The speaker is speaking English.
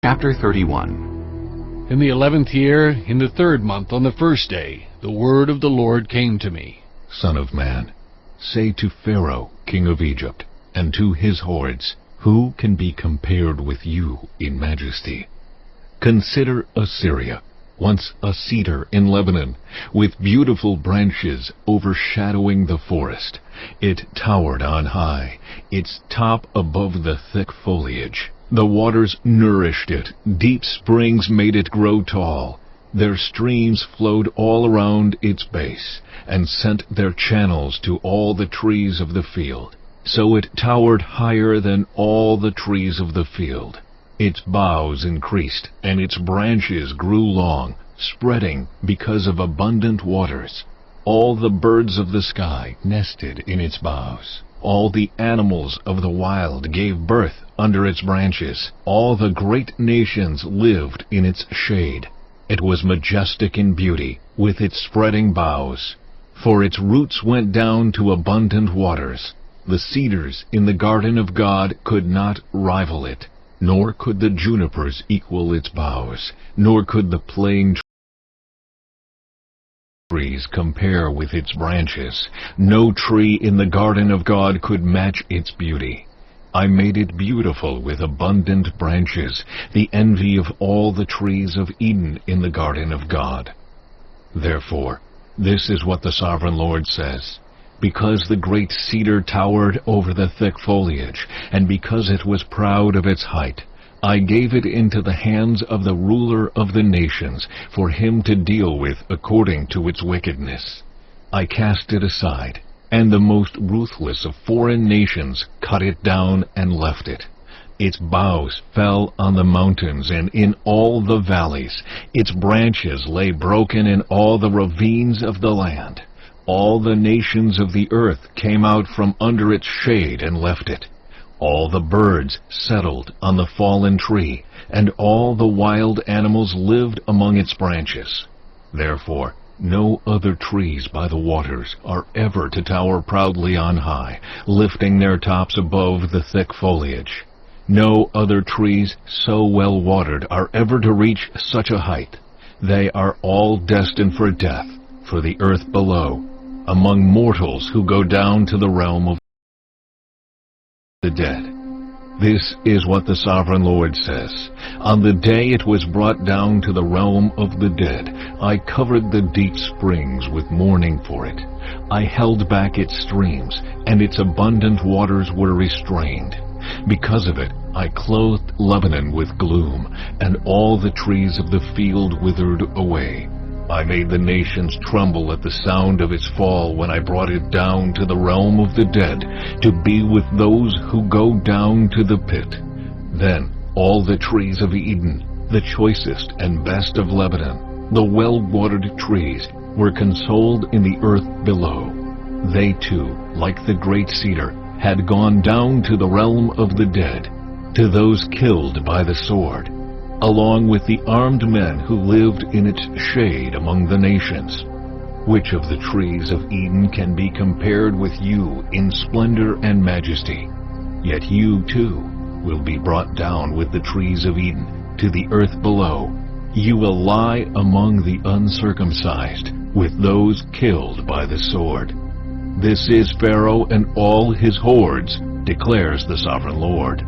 Chapter 31. In the 11th year, in the 3rd month, on the 1st day, the word of the Lord came to me. Son of man, say to Pharaoh, king of Egypt, and to his hordes, who can be compared with you in majesty? Consider Assyria, once a cedar in Lebanon, with beautiful branches overshadowing the forest. It towered on high, its top above the thick foliage. The waters nourished it, deep springs made it grow tall. Their streams flowed all around its base, and sent their channels to all the trees of the field. So it towered higher than all the trees of the field. Its boughs increased, and its branches grew long, spreading because of abundant waters. All the birds of the sky nested in its boughs. All the animals of the wild gave birth under its branches. All the great nations lived in its shade. It was majestic in beauty, with its spreading boughs, for its roots went down to abundant waters. The cedars in the garden of God could not rival it, nor could the junipers equal its boughs, nor could the plane trees compare with its branches. No tree in the garden of God could match its beauty. I made it beautiful with abundant branches, the envy of all the trees of Eden in the garden of God. Therefore, this is what the Sovereign Lord says: because the great cedar towered over the thick foliage, and because it was proud of its height, I gave it into the hands of the ruler of the nations, for him to deal with according to its wickedness. I cast it aside, and the most ruthless of foreign nations cut it down and left it. Its boughs fell on the mountains and in all the valleys. Its branches lay broken in all the ravines of the land. All the nations of the earth came out from under its shade and left it. All the birds settled on the fallen tree, and all the wild animals lived among its branches. Therefore, no other trees by the waters are ever to tower proudly on high, lifting their tops above the thick foliage. No other trees so well watered are ever to reach such a height. They are all destined for death, for the earth below, among mortals who go down to the realm of the dead. This is what the Sovereign Lord says: on the day it was brought down to the realm of the dead, I covered the deep springs with mourning for it. I held back its streams, and its abundant waters were restrained. Because of it, I clothed Lebanon with gloom, and all the trees of the field withered away. I made the nations tremble at the sound of its fall when I brought it down to the realm of the dead, to be with those who go down to the pit. Then all the trees of Eden, the choicest and best of Lebanon, the well-watered trees, were consoled in the earth below. They too, like the great cedar, had gone down to the realm of the dead, to those killed by the sword, along with the armed men who lived in its shade among the nations. Which of the trees of Eden can be compared with you in splendor and majesty? Yet you, too, will be brought down with the trees of Eden to the earth below. You will lie among the uncircumcised, with those killed by the sword. This is Pharaoh and all his hordes, declares the Sovereign Lord.